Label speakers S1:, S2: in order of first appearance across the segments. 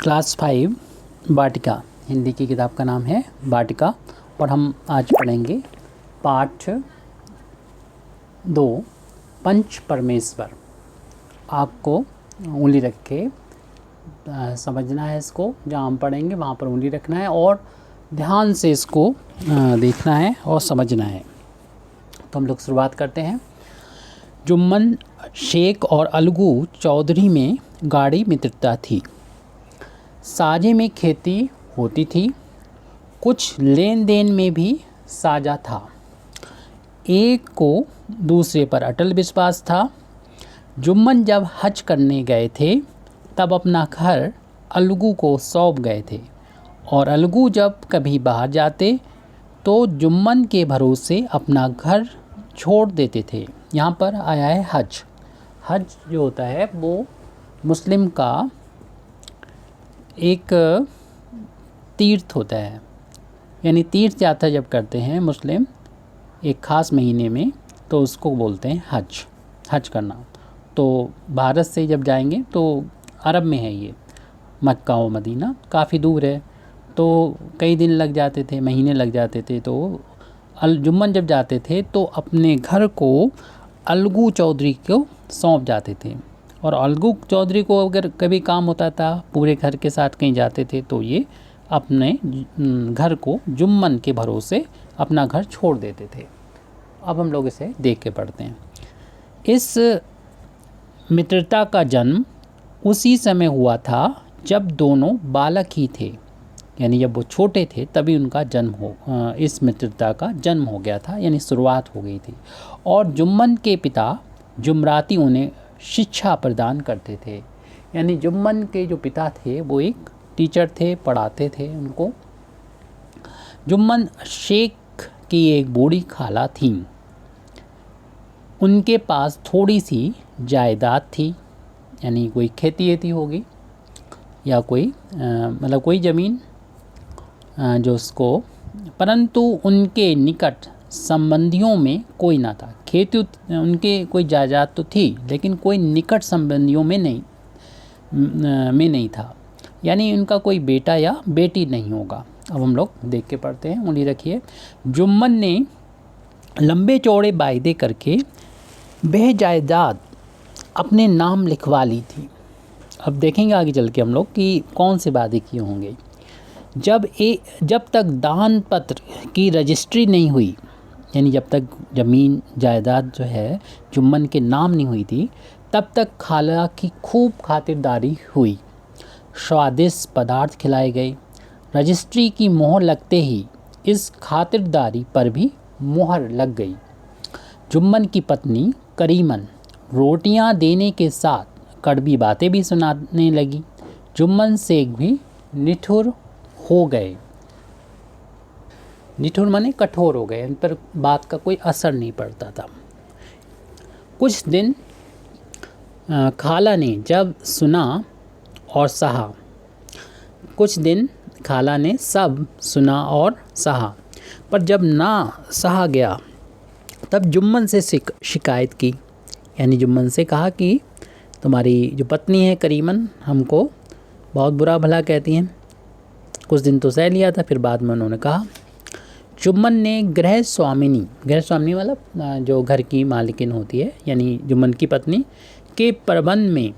S1: Class 5 वाटिका हिंदी की किताब का नाम है वाटिका और हम आज पढ़ेंगे पाठ 2 पंच परमेश्वर। आपको उंगली रख के समझना है इसको, जहाँ हम पढ़ेंगे वहाँ पर उंगली रखना है और ध्यान से इसको देखना है और समझना है। तो हम लोग शुरुआत करते हैं। जुम्मन शेख और अलगू चौधरी में गाढ़ी मित्रता थी। साझे में खेती होती थी, कुछ लेन देन में भी साझा था। एक को दूसरे पर अटल विश्वास था। जुम्मन जब हज करने गए थे तब अपना घर अलगू को सौंप गए थे और अलगू जब कभी बाहर जाते तो जुम्मन के भरोसे अपना घर छोड़ देते थे। यहाँ पर आया है हज। हज जो होता है वो मुस्लिम का एक तीर्थ होता है, यानी तीर्थ यात्रा जब करते हैं मुस्लिम एक ख़ास महीने में तो उसको बोलते हैं हज, हज करना। तो भारत से जब जाएंगे तो अरब में है ये, मक्का और मदीना काफ़ी दूर है, तो कई दिन लग जाते थे, महीने लग जाते थे। तो जुम्मन जब जाते थे तो अपने घर को अलगू चौधरी को सौंप जाते थे और अलगू चौधरी को अगर कभी काम होता था, पूरे घर के साथ कहीं जाते थे तो ये अपने घर को जुम्मन के भरोसे अपना घर छोड़ देते थे। अब हम लोग इसे देख के पढ़ते हैं। इस मित्रता का जन्म उसी समय हुआ था जब दोनों बालक ही थे, यानी जब वो छोटे थे तभी उनका जन्म इस मित्रता का जन्म हो गया था, यानी शुरुआत हो गई थी। और जुम्मन के पिता जुमराती उन्हें शिक्षा प्रदान करते थे, यानी जुम्मन के जो पिता थे वो एक टीचर थे, पढ़ाते थे उनको। जुम्मन शेख की एक बूढ़ी खाला थी, उनके पास थोड़ी सी जायदाद थी, यानी कोई खेती होगी या कोई मतलब कोई ज़मीन जो उसको, परंतु उनके निकट संबंधियों में कोई ना था। खेती उनके कोई जायदाद तो थी लेकिन कोई निकट संबंधियों में नहीं था, यानी उनका कोई बेटा या बेटी नहीं होगा। अब हम लोग देख के पढ़ते हैं, उंगली रखिए। जुम्मन ने लंबे चौड़े वायदे करके वह जायदाद अपने नाम लिखवा ली थी। अब देखेंगे आगे चल के हम लोग कि कौन से वादे किए होंगे। जब तक दान पत्र की रजिस्ट्री नहीं हुई, यानी जब तक ज़मीन जायदाद जो है जुम्मन के नाम नहीं हुई थी, तब तक खाला की खूब खातिरदारी हुई। स्वादिष्ट पदार्थ खिलाए गए। रजिस्ट्री की मोहर लगते ही इस खातिरदारी पर भी मोहर लग गई। जुम्मन की पत्नी करीमन रोटियां देने के साथ कड़वी बातें भी सुनाने लगी। जुम्मन शेख भी निठुर हो गए। निठुर माने कठोर हो गए, इन पर बात का कोई असर नहीं पड़ता था। कुछ दिन खाला ने जब सुना और सहा, कुछ दिन खाला ने सब सुना और सहा, पर जब ना सहा गया तब जुम्मन से शिकायत की, यानी जुम्मन से कहा कि तुम्हारी जो पत्नी है करीमन हमको बहुत बुरा भला कहती हैं। कुछ दिन तो सह लिया था, फिर बाद में उन्होंने कहा। जुम्मन ने गृह स्वामिनी मतलब जो घर की मालिकिन होती है, यानी जुम्मन की पत्नी के प्रबंध में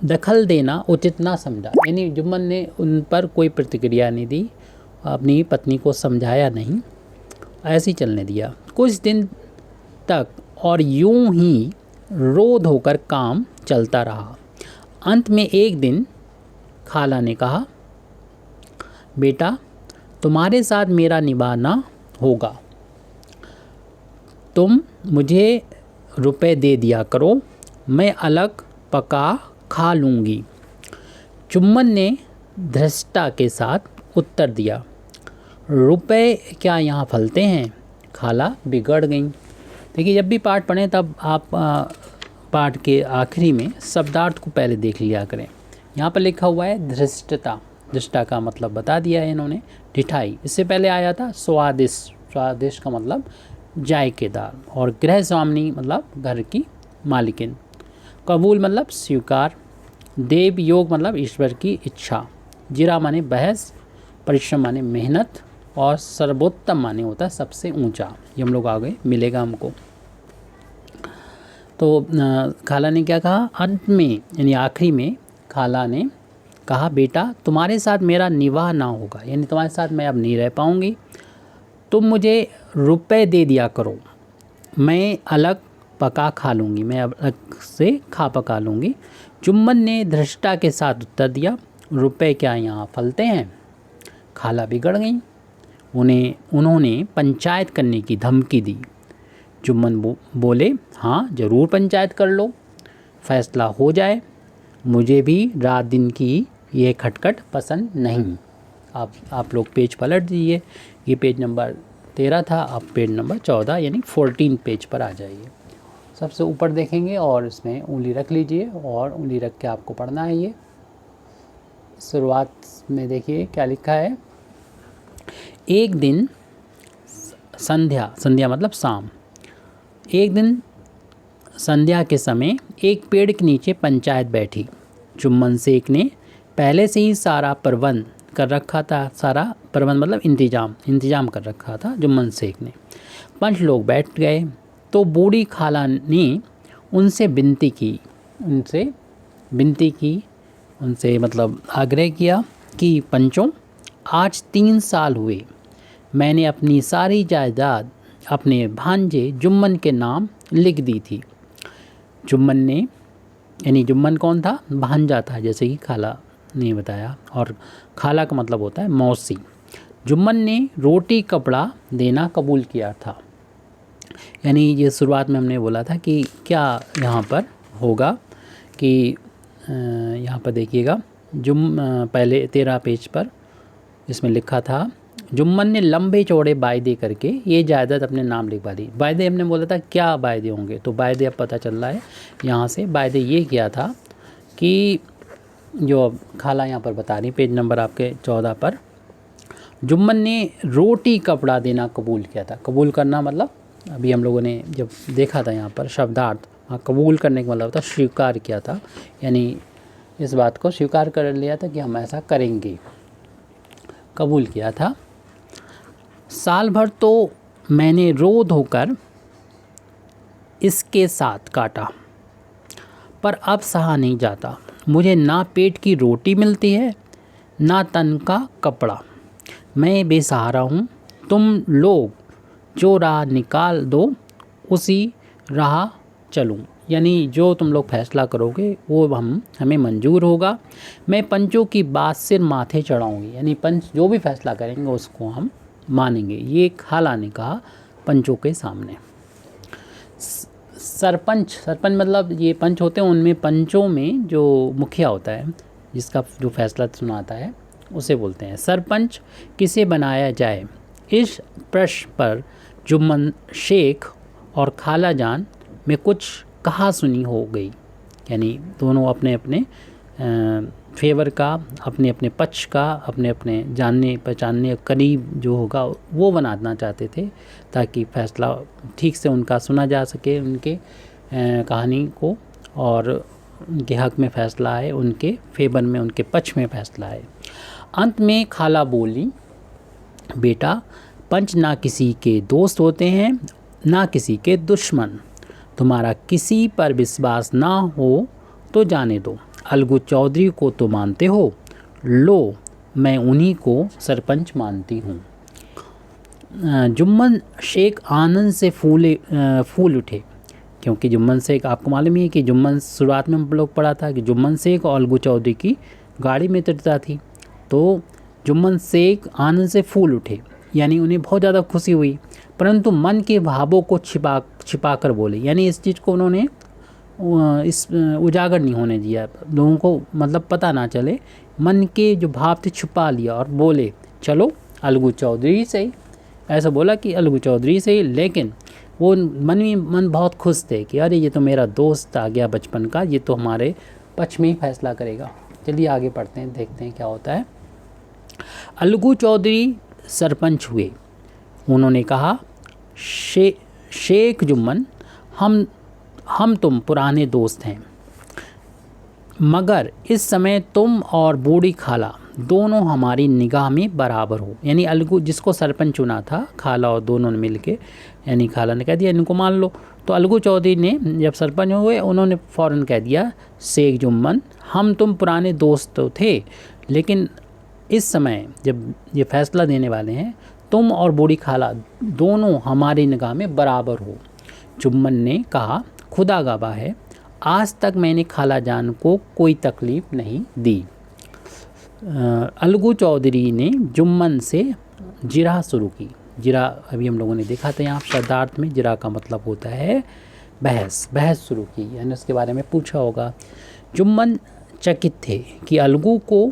S1: दखल देना उचित ना समझा, यानी जुम्मन ने उन पर कोई प्रतिक्रिया नहीं दी, अपनी पत्नी को समझाया नहीं, ऐसे ही चलने दिया कुछ दिन तक। और यूं ही रोध होकर काम चलता रहा। अंत में एक दिन खाला ने कहा, बेटा तुम्हारे साथ मेरा निभाना होगा, तुम मुझे रुपए दे दिया करो, मैं अलग पका खा लूँगी। जुम्मन ने धृष्टता के साथ उत्तर दिया, रुपए क्या यहाँ फलते हैं? खाला बिगड़ गई। देखिए, जब भी पाठ पढ़ें तब आप पाठ के आखिरी में शब्दार्थ को पहले देख लिया करें। यहाँ पर लिखा हुआ है धृष्टता, धृष्टा का मतलब बता दिया है इन्होंने, ढिठाई। इससे पहले आया था स्वादिष्ट, स्वादिष्ट का मतलब जायकेदार, और गृह स्वामिनी मतलब घर की मालिकिन। कबूल मतलब स्वीकार। देव योग मतलब ईश्वर की इच्छा। जिरा माने बहस, परिश्रम माने मेहनत, और सर्वोत्तम माने होता है सबसे ऊंचा। ये हम लोग आगे मिलेगा हमको। तो खाला ने क्या कहा अंत में, यानी आखिरी में खाला ने कहा बेटा तुम्हारे साथ मेरा निवाह ना होगा, यानी तुम्हारे साथ मैं अब नहीं रह पाऊँगी। तुम मुझे रुपए दे दिया करो, मैं अलग पका खा लूँगी, मैं अलग से खा पका लूँगी। जुम्मन ने धृष्टता के साथ उत्तर दिया रुपए क्या यहाँ फलते हैं। खाला बिगड़ गई, उन्होंने पंचायत करने की धमकी दी। जुम्मन बोले हाँ ज़रूर पंचायत कर लो, फैसला हो जाए, मुझे भी रात दिन की ये खटखट पसंद नहीं। आप लोग पेज पलट दीजिए, ये पेज नंबर 13 था, आप पेज नंबर 14 यानी 14 पेज पर आ जाइए। सबसे ऊपर देखेंगे और इसमें उंगली रख लीजिए और उंगली रख के आपको पढ़ना है। ये शुरुआत में देखिए क्या लिखा है। एक दिन संध्या मतलब शाम, एक दिन संध्या के समय एक पेड़ के नीचे पंचायत बैठी। जुम्मन शेख ने पहले से ही सारा प्रबंध कर रखा था, सारा प्रबंध मतलब इंतजाम कर रखा था जुम्मन शेख ने। 5 लोग बैठ गए तो बूढ़ी खाला ने उनसे मतलब आग्रह किया कि पंचों आज 3 साल हुए मैंने अपनी सारी जायदाद अपने भांजे जुम्मन के नाम लिख दी थी। जुम्मन ने, यानी जुम्मन कौन था, भांजा था, जैसे कि खाला ने बताया, और खाला का मतलब होता है मौसी। जुम्मन ने रोटी कपड़ा देना कबूल किया था। यानी ये शुरुआत में हमने बोला था कि क्या यहाँ पर होगा कि यहाँ पर देखिएगा पहले 13 पेज पर इसमें लिखा था जुम्मन ने लंबे चौड़े वायदे करके ये जायदाद अपने नाम लिखवा दी। वायदे हमने बोला था क्या वायदे होंगे, तो वायदे अब पता चल रहा है यहाँ से। वायदे ये किया था कि जो खाला यहाँ पर बता रही पेज नंबर आपके 14 पर, जुम्मन ने रोटी कपड़ा देना कबूल किया था। कबूल करना मतलब अभी हम लोगों ने जब देखा था यहाँ पर शब्दार्थ, हाँ कबूल करने का मतलब था स्वीकार किया था, यानी इस बात को स्वीकार कर लिया था कि हम ऐसा करेंगे, कबूल किया था। साल भर तो मैंने रो धोकर इसके साथ काटा, पर अब सहा नहीं जाता। मुझे ना पेट की रोटी मिलती है ना तन का कपड़ा, मैं बेसहारा हूँ। तुम लोग जो राह निकाल दो उसी राह चलूँ, यानी जो तुम लोग फैसला करोगे वो हमें मंजूर होगा। मैं पंचों की बात सिर माथे चढ़ाऊँगी, यानी पंच जो भी फैसला करेंगे उसको हम मानेंगे। ये खाला ने कहा पंचों के सामने। सरपंच मतलब ये पंच होते हैं, उनमें पंचों में जो मुखिया होता है जिसका जो फैसला सुनाता है उसे बोलते हैं सरपंच। किसे बनाया जाए, इस प्रश्न पर जुम्मन शेख और खाला जान में कुछ कहा सुनी हो गई, यानी दोनों अपने अपने फेवर का, अपने अपने पक्ष का, अपने अपने जानने पहचानने करीब जो होगा वो बनाना चाहते थे ताकि फैसला ठीक से उनका सुना जा सके, उनके कहानी को, और उनके हक में फैसला आए, उनके फेवर में, उनके पक्ष में फैसला आए। अंत में खाला बोली बेटा पंच ना किसी के दोस्त होते हैं ना किसी के दुश्मन, तुम्हारा किसी पर विश्वास ना हो तो जाने दो। अलगू चौधरी को तो मानते हो, लो मैं उन्हीं को सरपंच मानती हूँ। जुम्मन शेख आनंद से फूल उठे, क्योंकि जुम्मन शेख आपको मालूम ही है कि जुम्मन शुरुआत में हम लोग पढ़ा था कि जुम्मन शेख और अलगू चौधरी की गाड़ी मित्रता थी। तो जुम्मन शेख आनंद से फूल उठे, यानी उन्हें बहुत ज़्यादा खुशी हुई, परंतु मन के भावों को छिपा कर बोले, यानी इस चीज़ को उन्होंने इस उजागर नहीं होने दिया, लोगों को मतलब पता ना चले, मन के जो भाव थे छुपा लिया और बोले चलो अलगू चौधरी से ही, ऐसा बोला कि अलगू चौधरी से ही। लेकिन वो मन बहुत खुश थे कि अरे ये तो मेरा दोस्त आ गया बचपन का, ये तो हमारे पक्ष में ही फैसला करेगा। चलिए आगे पढ़ते हैं, देखते हैं क्या होता है। अलगू चौधरी सरपंच हुए। उन्होंने कहा शेख जुम्मन हम तुम पुराने दोस्त हैं, मगर इस समय तुम और बूढ़ी खाला दोनों हमारी निगाह में बराबर हो। यानी अलगू जिसको सरपंच चुना था, खाला और दोनों ने मिल के, यानी खाला ने कह दिया इनको मान लो। तो अलगू चौधरी ने जब सरपंच हुए उन्होंने फ़ौरन कह दिया, शेख जुम्मन हम तुम पुराने दोस्त तो थे, लेकिन इस समय जब ये फैसला देने वाले हैं, तुम और बूढ़ी खाला दोनों हमारी निगाह में बराबर हो। जुम्मन ने कहा, खुदा गवाह है आज तक मैंने खाला जान को कोई तकलीफ़ नहीं दी। अलगू चौधरी ने जुम्मन से जिरह शुरू की। जिरह अभी हम लोगों ने देखा था यहाँ शब्दार्थ में, जिरह का मतलब होता है बहस शुरू की, यानी उसके बारे में पूछा होगा। जुम्मन चकित थे कि अलगू को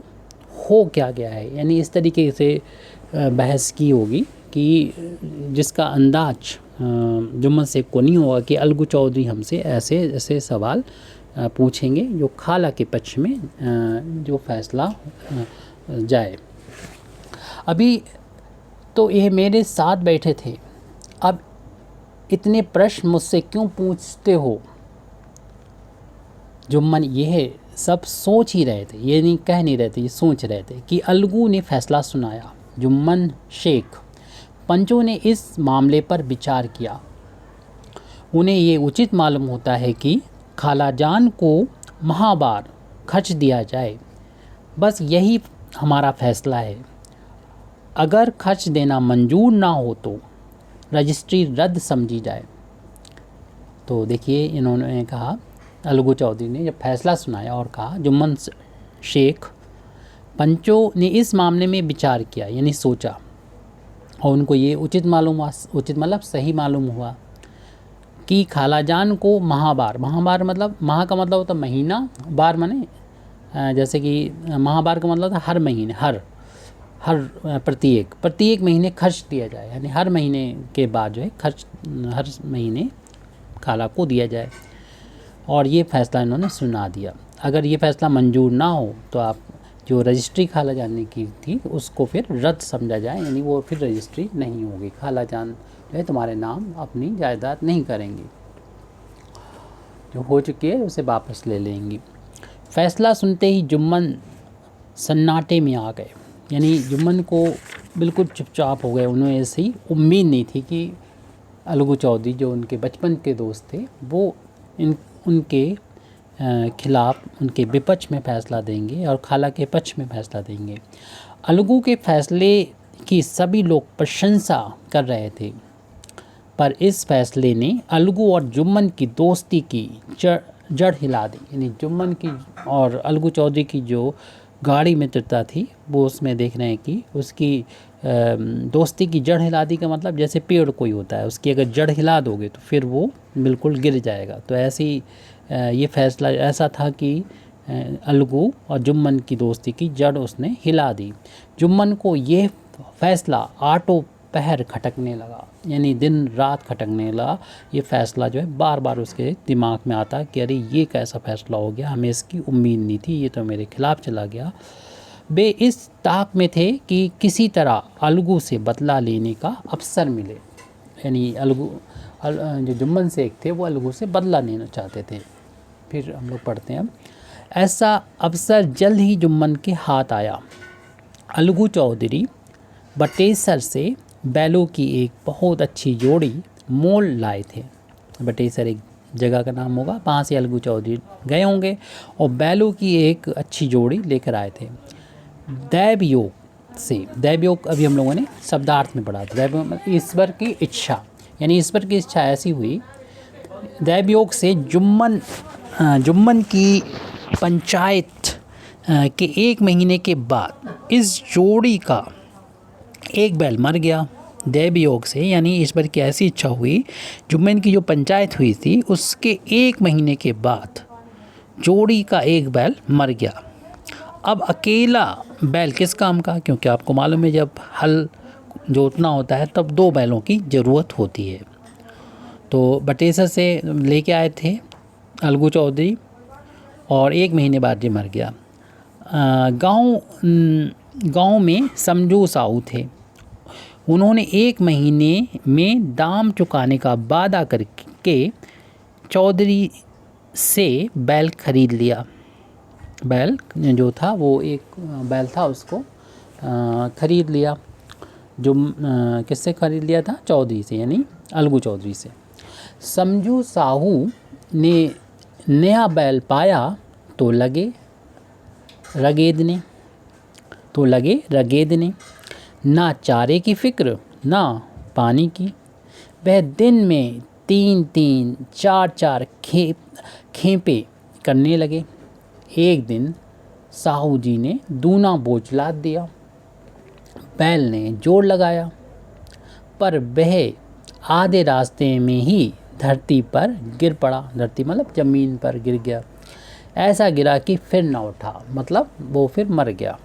S1: हो क्या गया है, यानी इस तरीके से बहस की होगी कि जिसका अंदाज जुम्मन शेख को नहीं होगा कि अलगू चौधरी हमसे ऐसे ऐसे सवाल पूछेंगे जो खाला के पक्ष में जो फैसला जाए। अभी तो ये मेरे साथ बैठे थे, अब इतने प्रश्न मुझसे क्यों पूछते हो। जुम्मन यह सब सोच ही रहे थे, ये नहीं कह नहीं रहे थे, ये सोच रहे थे कि अलगू ने फैसला सुनाया। जुम्मन शेख पंचों ने इस मामले पर विचार किया। उन्हें ये उचित मालूम होता है कि खाला जान को महाबार खर्च दिया जाए, बस यही हमारा फैसला है। अगर खर्च देना मंजूर ना हो तो रजिस्ट्री रद्द समझी जाए। तो देखिए इन्होंने कहा, अलगू चौधरी ने जब फैसला सुनाया और कहा, जुम्मन शेख पंचों ने इस मामले में विचार किया, यानी सोचा, और उनको ये उचित मालूम हुआ, उचित मतलब सही मालूम हुआ कि खाला जान को महाबार मतलब माह का मतलब होता महीना, बार माने जैसे कि महाबार का मतलब था हर महीने, हर प्रत्येक महीने खर्च दिया जाए, यानी हर महीने के बाद जो है खर्च हर महीने खाला को दिया जाए। और ये फैसला इन्होंने सुना दिया। अगर ये फैसला मंजूर ना हो तो आप जो रजिस्ट्री खाला जान की थी उसको फिर रद्द समझा जाए, यानी वो फिर रजिस्ट्री नहीं होगी, खाला जान जो है तुम्हारे नाम अपनी जायदाद नहीं करेंगे, जो हो चुकी है उसे वापस ले लेंगी। फैसला सुनते ही जुम्मन सन्नाटे में आ गए, यानी जुम्मन को बिल्कुल चुपचाप हो गए। उन्हें ऐसी उम्मीद नहीं थी कि अलगू चौधरी जो उनके बचपन के दोस्त थे वो उनके खिलाफ, उनके विपक्ष में फ़ैसला देंगे और खाला के पक्ष में फ़ैसला देंगे। अलगू के फैसले की सभी लोग प्रशंसा कर रहे थे, पर इस फैसले ने अलगू और जुम्मन की दोस्ती की जड़ हिला दी। यानी जुम्मन की और अलगू चौधरी की जो गाढ़ी मित्रता थी वो उसमें देख रहे हैं कि उसकी दोस्ती की जड़ हिला दी का मतलब जैसे पेड़ कोई होता है, उसकी अगर जड़ हिला दोगे तो फिर वो बिल्कुल गिर जाएगा। तो ऐसी ये फैसला ऐसा था कि अलगू और जुम्मन की दोस्ती की जड़ उसने हिला दी। जुम्मन को ये फैसला आठों पहर खटकने लगा, यानी दिन रात खटकने लगा। ये फ़ैसला जो है बार बार उसके दिमाग में आता कि अरे ये कैसा फ़ैसला हो गया, हमें इसकी उम्मीद नहीं थी, ये तो मेरे खिलाफ़ चला गया। वे इस ताक में थे कि किसी तरह अलगू से बदला लेने का अवसर मिले, यानी अलगू जो जुम्मन शेख थे वो अलगू से बदला लेना चाहते थे। फिर हम लोग पढ़ते हैं, ऐसा अवसर जल्द ही जुम्मन के हाथ आया। अलगू चौधरी बटेसर से बैलों की एक बहुत अच्छी जोड़ी मोल लाए थे। बटेसर एक जगह का नाम होगा, वहाँ से अलगू चौधरी गए होंगे और बैलों की एक अच्छी जोड़ी लेकर आए थे। दैवयोग से, दैवयोग अभी हम लोगों ने शब्दार्थ में पढ़ा था, दैवयोग ईश्वर की इच्छा, यानी ईश्वर की इच्छा ऐसी हुई, दैवयोग से जुम्मन की पंचायत के 1 महीने के बाद इस जोड़ी का एक बैल मर गया। दैवयोग से यानी ईश्वर की ऐसी इच्छा हुई, जुम्मन की जो पंचायत हुई थी उसके 1 महीने के बाद जोड़ी का एक बैल मर गया। अब अकेला बैल किस काम का, क्योंकि आपको मालूम है जब हल जोतना होता है तब 2 बैलों की ज़रूरत होती है। तो बटेसर से लेके आए थे अलगू चौधरी और 1 महीने बाद ये मर गया। गांव में समझू साहू थे, उन्होंने 1 महीने में दाम चुकाने का वादा करके चौधरी से बैल खरीद लिया। बैल जो था वो एक बैल था, उसको ख़रीद लिया। जो किससे ख़रीद लिया था? चौधरी से, यानी अलगू चौधरी से। समझू साहू ने नया बैल पाया तो लगे रगेदने, ना चारे की फ़िक्र ना पानी की। वह दिन में 3-3 4-4 खेपे करने लगे। एक दिन साहू जी ने दूना बोझ लाद दिया। बैल ने जोर लगाया, पर वह आधे रास्ते में ही धरती पर गिर पड़ा। धरती मतलब ज़मीन पर गिर गया। ऐसा गिरा कि फिर ना उठा, मतलब वो फिर मर गया।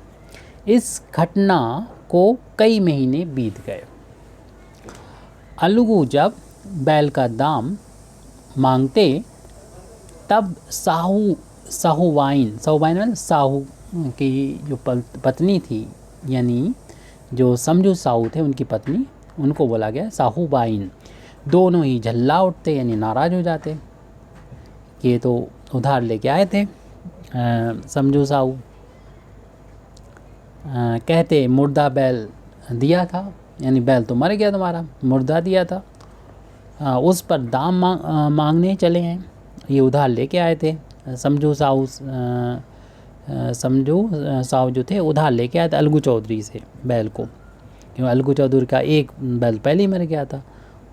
S1: इस घटना को कई महीने बीत गए। अलगू जब बैल का दाम मांगते तब साहूबाइन मतलब साहू की जो पत्नी थी, यानी जो समझू साहू थे उनकी पत्नी, उनको बोला गया साहूबाइन। दोनों ही झल्ला उठते, यानी नाराज़ हो जाते। ये तो उधार लेके आए थे। समझू साहू कहते मुर्दा बैल दिया था, यानी बैल तो मर गया तुम्हारा, मुर्दा दिया था, उस पर दाम मांगने चले हैं। ये उधार लेके आए थे। समझू साहू जो थे उधार लेके आए थे अलगू चौधरी से बैल को, क्योंकि अलगू चौधरी का एक बैल पहले ही मर गया था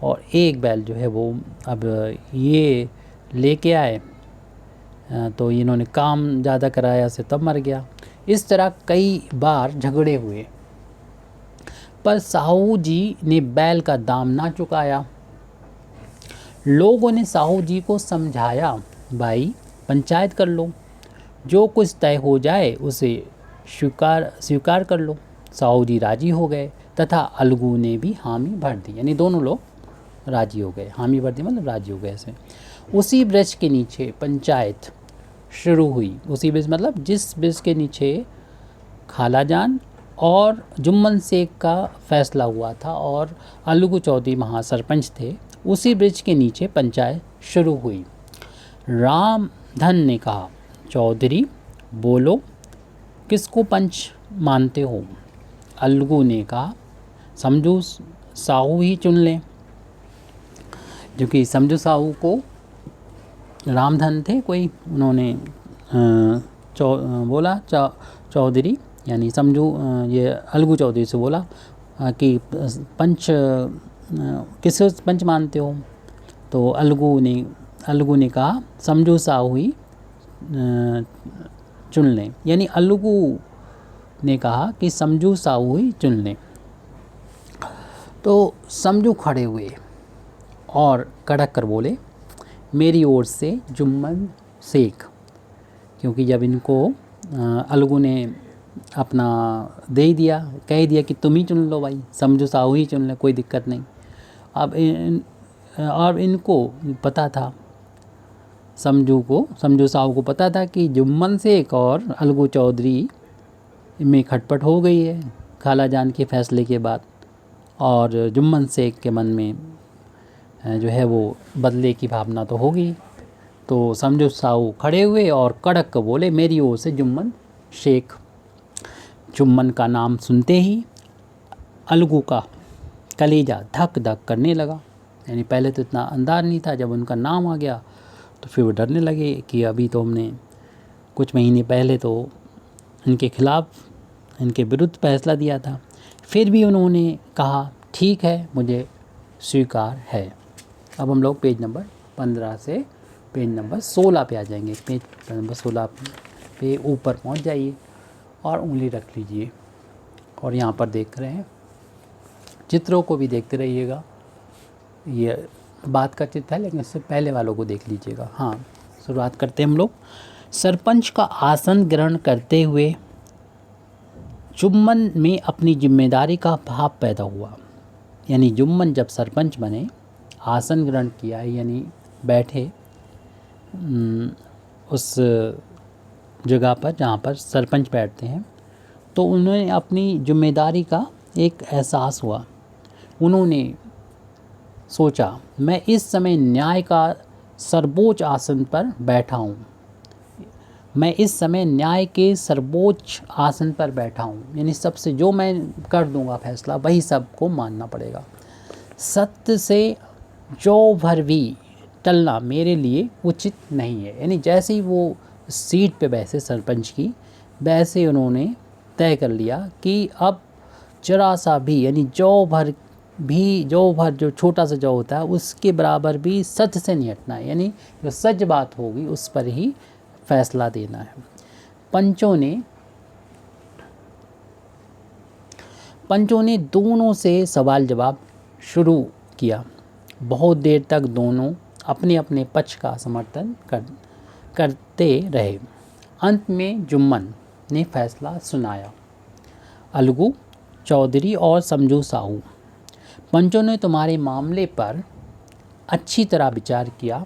S1: और एक बैल जो है वो अब ये लेके आए, तो इन्होंने काम ज़्यादा कराया से तब मर गया। इस तरह कई बार झगड़े हुए, पर साहू जी ने बैल का दाम ना चुकाया। लोगों ने साहू जी को समझाया, भाई पंचायत कर लो, जो कुछ तय हो जाए उसे स्वीकार कर लो। साहू जी राजी हो गए तथा अलगू ने भी हामी भर दी, यानी दोनों लोग राजी हो गए। हामी भर दी मतलब राजी हो गए ऐसे। उसी वृक्ष के नीचे पंचायत शुरू हुई। उसी वृक्ष मतलब जिस वृक्ष के नीचे खालाजान और जुम्मन शेख का फैसला हुआ था और अलगू चौधरी महासरपंच थे, उसी वृक्ष के नीचे पंचायत शुरू हुई। रामधन ने कहा, चौधरी बोलो किसको पंच मानते हो? अलगू ने कहा, समझू साहू ही चुन लें। क्योंकि समझू साहू को रामधन थे कोई, उन्होंने बोला चौधरी, यानी समझू ये अलगू चौधरी से बोला कि पंच किसे पंच मानते हो? तो अलगू ने कहा समझू साहू ही चुन लें, यानी अलगू ने कहा कि समझू साहू ही चुन लें। तो समझू खड़े हुए और कड़क कर बोले, मेरी ओर से जुम्मन शेख। क्योंकि जब इनको अलगू ने अपना दे ही दिया, कह ही दिया कि तुम ही चुन लो भाई, समझू साहू ही चुन ले, कोई दिक्कत नहीं। अब और इनको पता था, समझू साहू को पता था कि जुम्मन शेख और अलगू चौधरी में खटपट हो गई है खालाजान के फैसले के बाद, और जुम्मन शेख के मन में जो है वो बदले की भावना तो होगी। तो समझू साहू खड़े हुए और कड़क बोले, मेरी ओर से जुम्मन शेख। जुम्मन का नाम सुनते ही अलगू का कलेजा धक धक करने लगा। यानी पहले तो इतना अंदाज़ नहीं था, जब उनका नाम आ गया तो फिर वो डरने लगे कि अभी तो हमने कुछ महीने पहले तो इनके खिलाफ़, इनके विरुद्ध फैसला दिया था। फिर भी उन्होंने कहा ठीक है, मुझे स्वीकार है। अब हम लोग पेज नंबर 15 से पेज नंबर 16 पे आ जाएंगे। पेज नंबर 16 पे ऊपर पहुंच जाइए और उंगली रख लीजिए और यहाँ पर देख रहे हैं, चित्रों को भी देखते रहिएगा। ये बात का चित्र है लेकिन इससे पहले वालों को देख लीजिएगा। हाँ, शुरुआत करते हैं हम लोग। सरपंच का आसन ग्रहण करते हुए जुम्मन में अपनी जिम्मेदारी का भाव पैदा हुआ। यानी जुम्मन जब सरपंच बने, आसन ग्रहण किया, यानी बैठे उस जगह पर जहाँ पर सरपंच बैठते हैं, तो उन्होंने अपनी जिम्मेदारी का एक एहसास हुआ। उन्होंने सोचा, मैं इस समय न्याय का सर्वोच्च आसन पर बैठा हूँ। मैं इस समय न्याय के सर्वोच्च आसन पर बैठा हूँ, यानी सबसे जो मैं कर दूंगा फैसला वही सबको मानना पड़ेगा। सत्य से जो भर भी टलना मेरे लिए उचित नहीं है, यानी जैसे ही वो सीट पे बैठे सरपंच की, वैसे उन्होंने तय कर लिया कि अब जरा सा भी, यानी जौ भर जो छोटा सा जौ होता है उसके बराबर भी सत्य से नहीं हटना है, यानी जो सच बात होगी उस पर ही फैसला देना है। पंचों ने दोनों से सवाल जवाब शुरू किया। बहुत देर तक दोनों अपने अपने पक्ष का समर्थन करते रहे। अंत में जुम्मन ने फैसला सुनाया। अलगू चौधरी और समझू साहू, पंचों ने तुम्हारे मामले पर अच्छी तरह विचार किया।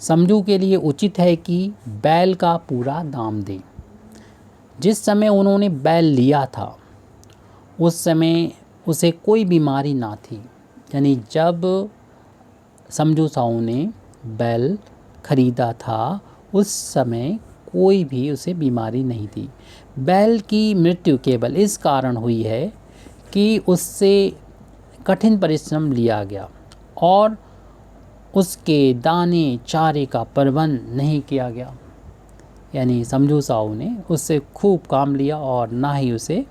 S1: समझू के लिए उचित है कि बैल का पूरा दाम दें। जिस समय उन्होंने बैल लिया था उस समय उसे कोई बीमारी ना थी, यानी जब समझू साहू ने बैल खरीदा था उस समय कोई भी उसे बीमारी नहीं थी। बैल की मृत्यु केवल इस कारण हुई है कि उससे कठिन परिश्रम लिया गया और उसके दाने चारे का प्रबंध नहीं किया गया, यानी समझू साहू ने उससे खूब काम लिया और ना ही उसे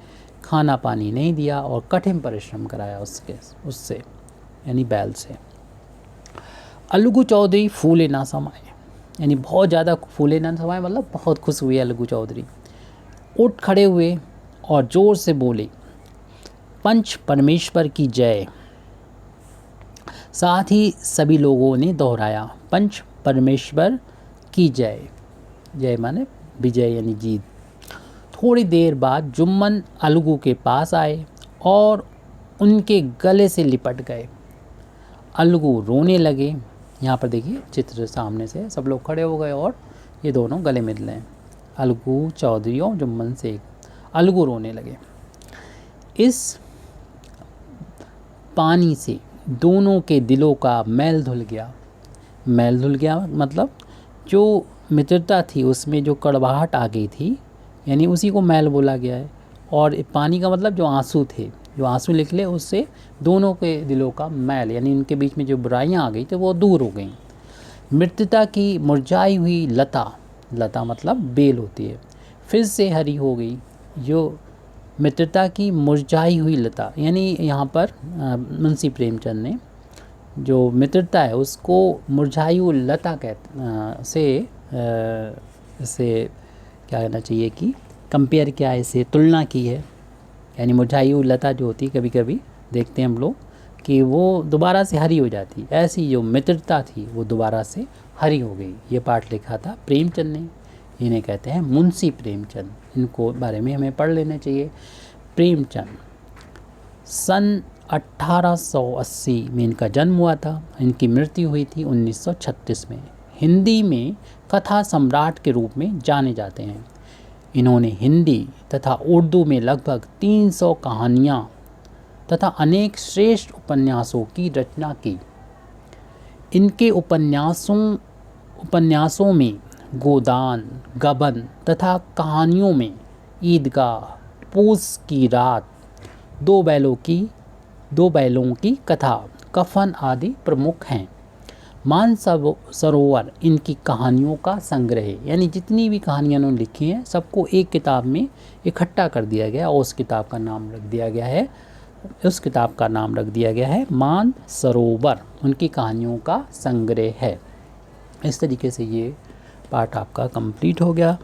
S1: खाना पानी नहीं दिया और कठिन परिश्रम कराया उससे यानी बैल से। अलगू चौधरी फूले ना समाए, यानी बहुत ज़्यादा फूले ना समाए मतलब बहुत खुश हुए अलगू चौधरी। उठ खड़े हुए और ज़ोर से बोले, पंच परमेश्वर की जय। साथ ही सभी लोगों ने दोहराया, पंच परमेश्वर की जय। जय माने विजय यानी जीत। थोड़ी देर बाद जुम्मन अलगू के पास आए और उनके गले से लिपट गए। अलगू रोने लगे। यहाँ पर देखिए चित्र सामने से सब लोग खड़े हो गए और ये दोनों गले मिल रहे हैं, अलगू चौधरी और जुम्मन शेख। अलगू रोने लगे। इस पानी से दोनों के दिलों का मैल धुल गया। मैल धुल गया मतलब जो मित्रता थी उसमें जो कड़वाहट आ गई थी, यानी उसी को मैल बोला गया है। और पानी का मतलब जो आंसू थे, जो आंसू निकले उससे दोनों के दिलों का मैल, यानी उनके बीच में जो बुराइयां आ गई थी वो दूर हो गई। मित्रता की मुरझाई हुई लता मतलब बेल होती है, फिर से हरी हो गई। जो मित्रता की मुरझाई हुई लता, यानी यहाँ पर मुंशी प्रेमचंद ने जो मित्रता है उसको मुरझाई हुई लता से क्या कहना चाहिए कि कंपेयर किया है, इसे तुलना की है। यानी मुरझाई हुई लता जो होती है कभी कभी देखते हैं हम लोग कि वो दोबारा से हरी हो जाती, ऐसी जो मित्रता थी वो दोबारा से हरी हो गई। ये पाठ लिखा था प्रेमचंद ने। इन्हें कहते हैं मुंशी प्रेमचंद, इनको बारे में हमें पढ़ लेना चाहिए। प्रेमचंद सन 1880 में इनका जन्म हुआ था, इनकी मृत्यु हुई थी 1936 में। हिंदी में कथा सम्राट के रूप में जाने जाते हैं। इन्होंने हिंदी तथा उर्दू में लगभग 300 कहानियाँ तथा अनेक श्रेष्ठ उपन्यासों की रचना की। इनके उपन्यासों में गोदान, गबन तथा कहानियों में ईदगाह, पूस की रात, दो बैलों की कथा, कफन आदि प्रमुख हैं। मानसरोवर इनकी कहानियों का संग्रह है, यानी जितनी भी कहानियाँ उन्होंने लिखी हैं सबको एक किताब में इकट्ठा कर दिया गया और उस किताब का नाम रख दिया गया है मानसरोवर, उनकी कहानियों का संग्रह है। इस तरीके से ये पाठ आपका कंप्लीट हो गया।